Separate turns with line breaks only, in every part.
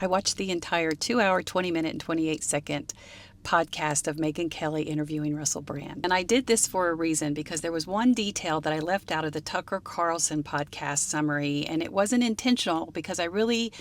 I watched the entire 2 hour, 20 minute, and 28-second podcast of Megyn Kelly interviewing Russell Brand. And I did this for a reason, because there was one detail that I left out of the Tucker Carlson podcast summary, and it wasn't intentional because I really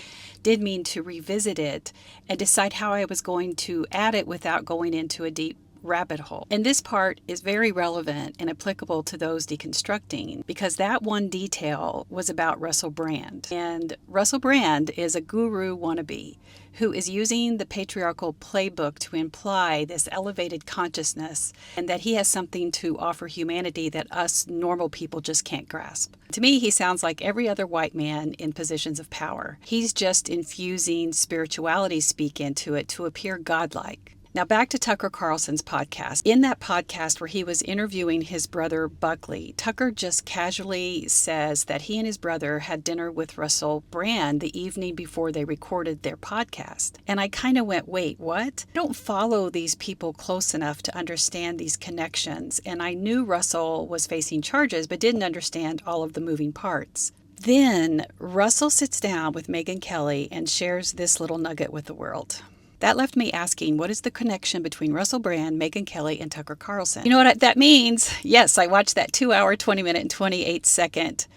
did mean to revisit it and decide how I was going to add it without going into a deep rabbit hole. And this part is very relevant and applicable to those deconstructing, because that one detail was about Russell Brand. And Russell Brand is a guru wannabe who is using the patriarchal playbook to imply this elevated consciousness and that he has something to offer humanity that us normal people just can't grasp. To me, he sounds like every other white man in positions of power. He's just infusing spirituality speak into it to appear godlike. Now back to Tucker Carlson's podcast. In that podcast where he was interviewing his brother Buckley, Tucker just casually says that he and his brother had dinner with Russell Brand the evening before they recorded their podcast. And I kind of went, wait, what? I don't follow these people close enough to understand these connections. And I knew Russell was facing charges, but didn't understand all of the moving parts. Then Russell sits down with Megyn Kelly and shares this little nugget with the world. That left me asking, what is the connection between Russell Brand, Megyn Kelly, and Tucker Carlson? You know what that means? Yes, I watched that 2 hour, 20 minute, and 28-second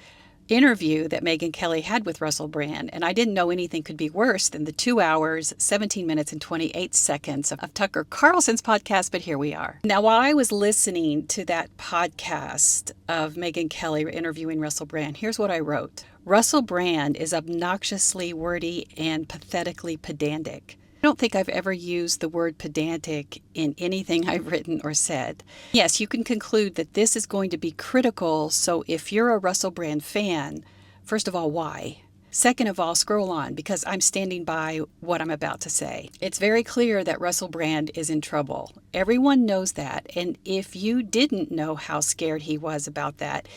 interview that Megyn Kelly had with Russell Brand, and I didn't know anything could be worse than the 2 hours, 17 minutes, and 28 seconds of Tucker Carlson's podcast, but here we are. Now, while I was listening to that podcast of Megyn Kelly interviewing Russell Brand, here's what I wrote. Russell Brand is obnoxiously wordy and pathetically pedantic. I don't think I've ever used the word pedantic in anything I've written or said. Yes, you can conclude that this is going to be critical, so if you're a Russell Brand fan, first of all, why? Second of all, scroll on, because I'm standing by what I'm about to say. It's very clear that Russell Brand is in trouble. Everyone knows that, and if you didn't know how scared he was about that,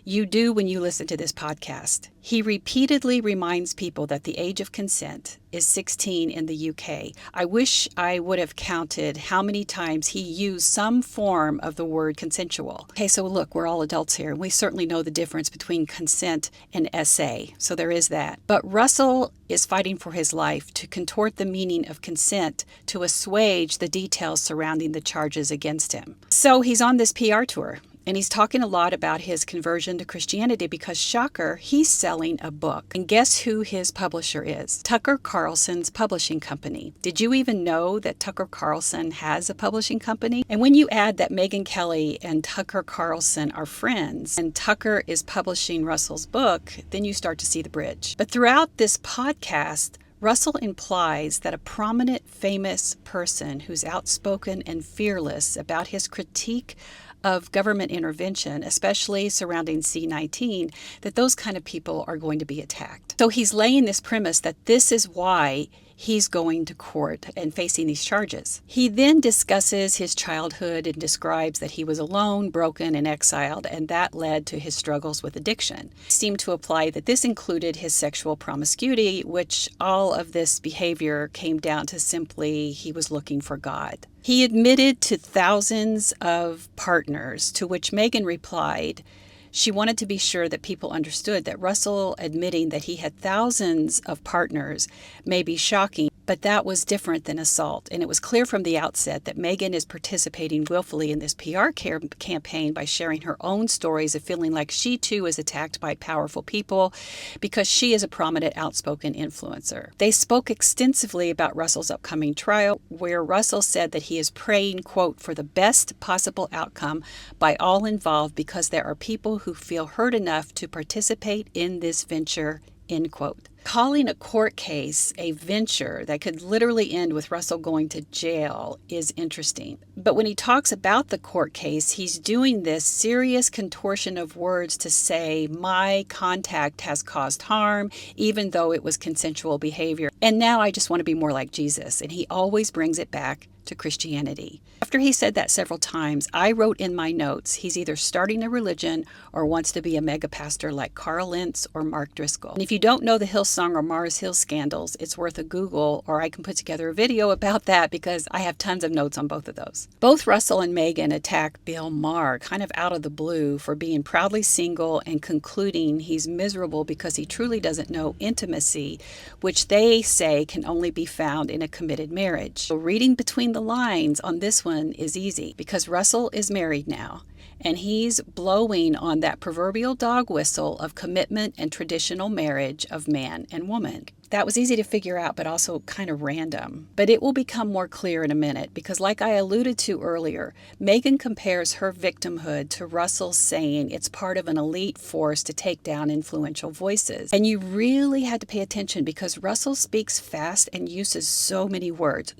you do when you listen to this podcast. He repeatedly reminds people that the age of consent is 16 in the UK. I wish I would have counted how many times he used some form of the word consensual. Okay, so look, we're all adults here, and we certainly know the difference between consent and SA, so there is that. But Russell is fighting for his life to contort the meaning of consent to assuage the details surrounding the charges against him. So he's on this PR tour. And he's talking a lot about his conversion to Christianity because, shocker, he's selling a book. And guess who his publisher is? Tucker Carlson's publishing company. Did you even know that Tucker Carlson has a publishing company? And when you add that Megyn Kelly and Tucker Carlson are friends and Tucker is publishing Russell's book, then you start to see the bridge. But throughout this podcast, Russell implies that a prominent, famous person who's outspoken and fearless about his critique of government intervention, especially surrounding C-19, that those kind of people are going to be attacked. So he's laying this premise that this is why he's going to court and facing these charges. He then discusses his childhood and describes that he was alone, broken, and exiled, and that led to his struggles with addiction. He seemed to imply that this included his sexual promiscuity, which all of this behavior came down to simply he was looking for God. He admitted to thousands of partners, to which Megyn replied, she wanted to be sure that people understood that Russell admitting that he had thousands of partners may be shocking, but that was different than assault. And it was clear from the outset that Megyn is participating willfully in this PR campaign by sharing her own stories of feeling like she too is attacked by powerful people because she is a prominent, outspoken influencer. They spoke extensively about Russell's upcoming trial, where Russell said that he is praying, quote, for the best possible outcome by all involved because there are people who feel hurt enough to participate in this venture, end quote. Calling a court case a venture that could literally end with Russell going to jail is interesting. But when he talks about the court case, he's doing this serious contortion of words to say, my contact has caused harm, even though it was consensual behavior. And now I just want to be more like Jesus. And he always brings it back to Christianity. After he said that several times, I wrote in my notes, he's either starting a religion or wants to be a mega pastor like Carl Lentz or Mark Driscoll. And if you don't know the Hillsong or Mars Hill scandals, it's worth a Google, or I can put together a video about that because I have tons of notes on both of those. Both Russell and Megyn attack Bill Maher kind of out of the blue for being proudly single and concluding he's miserable because he truly doesn't know intimacy, which they say can only be found in a committed marriage. So reading between the lines on this one is easy because Russell is married now, and he's blowing on that proverbial dog whistle of commitment and traditional marriage of man and woman. That was easy to figure out, but also kind of random. But it will become more clear in a minute because, like I alluded to earlier, Megyn compares her victimhood to Russell's saying it's part of an elite force to take down influential voices. And you really had to pay attention because Russell speaks fast and uses so many words.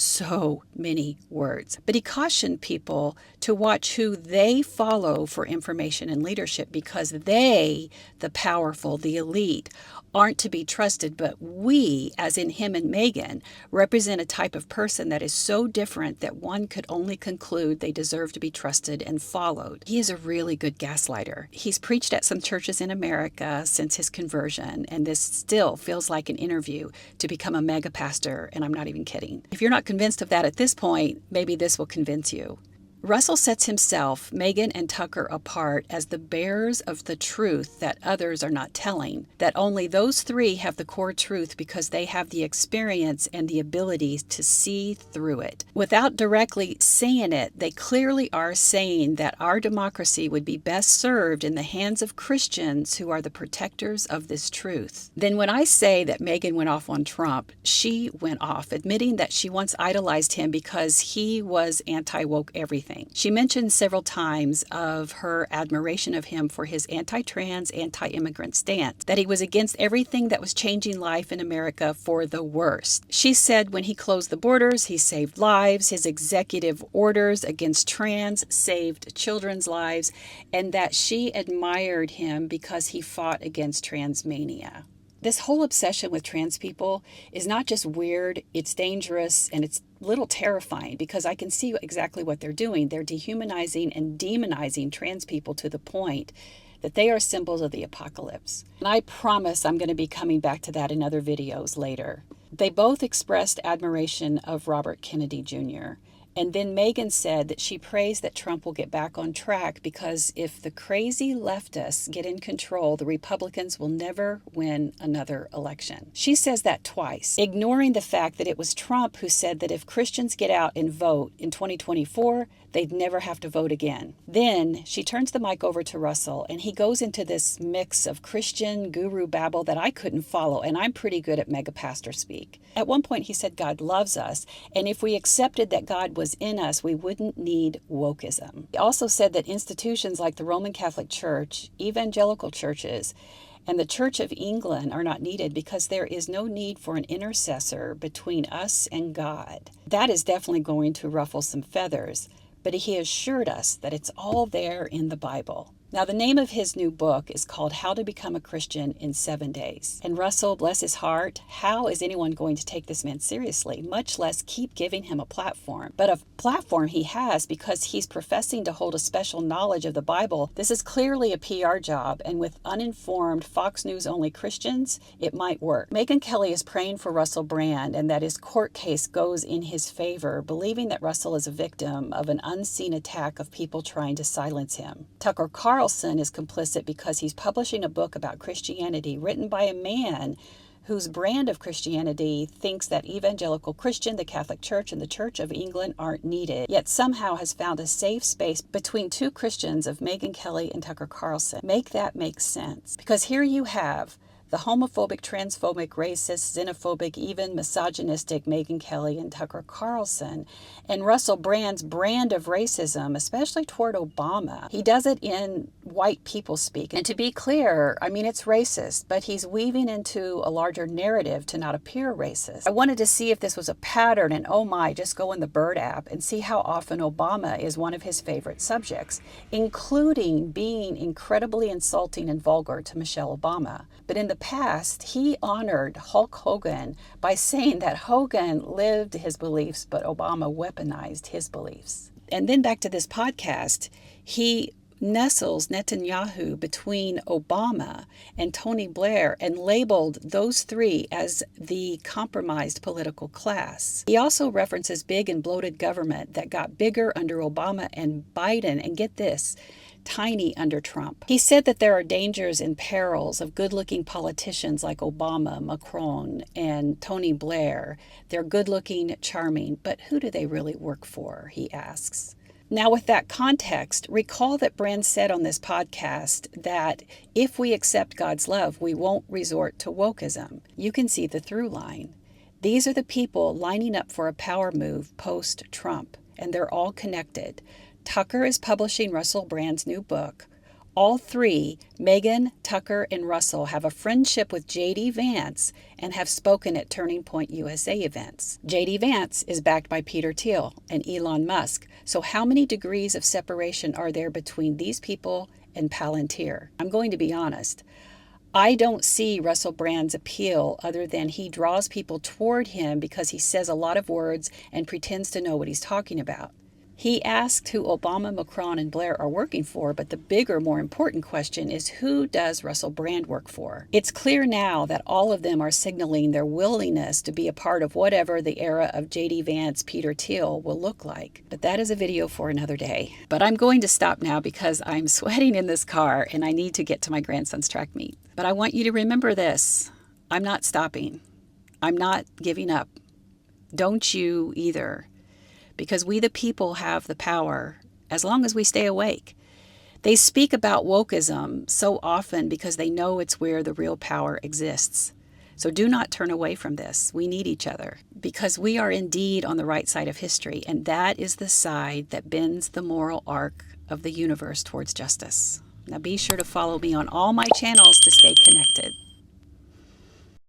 But he cautioned people to watch who they follow for information and leadership because they, the powerful, the elite, aren't to be trusted, but we, as in him and Megyn, represent a type of person that is so different that one could only conclude they deserve to be trusted and followed. He is a really good gaslighter. He's preached at some churches in America since his conversion, and this still feels like an interview to become a mega pastor, and I'm not even kidding. If you're not convinced of that at this point, maybe this will convince you. Russell sets himself, Megyn, and Tucker apart as the bearers of the truth that others are not telling, that only those three have the core truth because they have the experience and the ability to see through it. Without directly saying it, they clearly are saying that our democracy would be best served in the hands of Christians who are the protectors of this truth. Then when I say that Megyn went off on Trump, she went off, admitting that she once idolized him because he was anti-woke everything. She mentioned several times of her admiration of him for his anti-trans, anti-immigrant stance, that he was against everything that was changing life in America for the worst. She said when he closed the borders, he saved lives, his executive orders against trans saved children's lives, and that she admired him because he fought against trans mania. This whole obsession with trans people is not just weird, it's dangerous, and it's a little terrifying because I can see exactly what they're doing. They're dehumanizing and demonizing trans people to the point that they are symbols of the apocalypse. And I promise I'm going to be coming back to that in other videos later. They both expressed admiration of Robert Kennedy Jr., and then Megyn said that she prays that Trump will get back on track because if the crazy leftists get in control, the Republicans will never win another election. She says that twice, ignoring the fact that it was Trump who said that if Christians get out and vote in 2024, they'd never have to vote again. Then she turns the mic over to Russell, and he goes into this mix of Christian guru babble that I couldn't follow, and I'm pretty good at mega pastor speak. At one point, he said God loves us, and if we accepted that God was in us, we wouldn't need wokeism. He also said that institutions like the Roman Catholic Church, evangelical churches, and the Church of England are not needed because there is no need for an intercessor between us and God. That is definitely going to ruffle some feathers, but he assured us that it's all there in the Bible. Now, the name of his new book is called How to Become a Christian in 7 Days. And Russell, bless his heart, how is anyone going to take this man seriously, much less keep giving him a platform? But a platform he has because he's professing to hold a special knowledge of the Bible. This is clearly a PR job, and with uninformed Fox News-only Christians, it might work. Megyn Kelly is praying for Russell Brand and that his court case goes in his favor, believing that Russell is a victim of an unseen attack of people trying to silence him. Tucker Carlson is complicit because he's publishing a book about Christianity written by a man whose brand of Christianity thinks that evangelical Christian, the Catholic Church, and the Church of England aren't needed, yet somehow has found a safe space between two Christians of Megyn Kelly and Tucker Carlson. Make that make sense. Because here you have the homophobic, transphobic, racist, xenophobic, even misogynistic Megyn Kelly and Tucker Carlson, and Russell Brand's brand of racism, especially toward Obama. He does it in white people speak. And to be clear, I mean, it's racist, but he's weaving into a larger narrative to not appear racist. I wanted to see if this was a pattern, and oh my, just go in the Bird app and see how often Obama is one of his favorite subjects, including being incredibly insulting and vulgar to Michelle Obama. But in the past, he honored Hulk Hogan by saying that Hogan lived his beliefs, but Obama weaponized his beliefs. And then back to this podcast, he nestles Netanyahu between Obama and Tony Blair and labeled those three as the compromised political class. He also references big and bloated government that got bigger under Obama and Biden, and get this, tiny under Trump. He said that there are dangers and perils of good-looking politicians like Obama, Macron, and Tony Blair. They're good-looking, charming, but who do they really work for, he asks. Now, with that context, recall that Brand said on this podcast that if we accept God's love, we won't resort to wokeism. You can see the through line. These are the people lining up for a power move post-Trump, and they're all connected. Tucker is publishing Russell Brand's new book. All three, Megyn, Tucker, and Russell, have a friendship with J.D. Vance and have spoken at Turning Point USA events. J.D. Vance is backed by Peter Thiel and Elon Musk. So how many degrees of separation are there between these people and Palantir? I'm going to be honest. I don't see Russell Brand's appeal other than he draws people toward him because he says a lot of words and pretends to know what he's talking about. He asked who Obama, Macron, and Blair are working for, but the bigger, more important question is who does Russell Brand work for? It's clear now that all of them are signaling their willingness to be a part of whatever the era of J.D. Vance, Peter Thiel will look like. But that is a video for another day. But I'm going to stop now because I'm sweating in this car and I need to get to my grandson's track meet. But I want you to remember this. I'm not stopping. I'm not giving up. Don't you either. Because we the people have the power as long as we stay awake. They speak about wokeism so often because they know it's where the real power exists. So do not turn away from this. We need each other because we are indeed on the right side of history, and that is the side that bends the moral arc of the universe towards justice. Now be sure to follow me on all my channels to stay connected.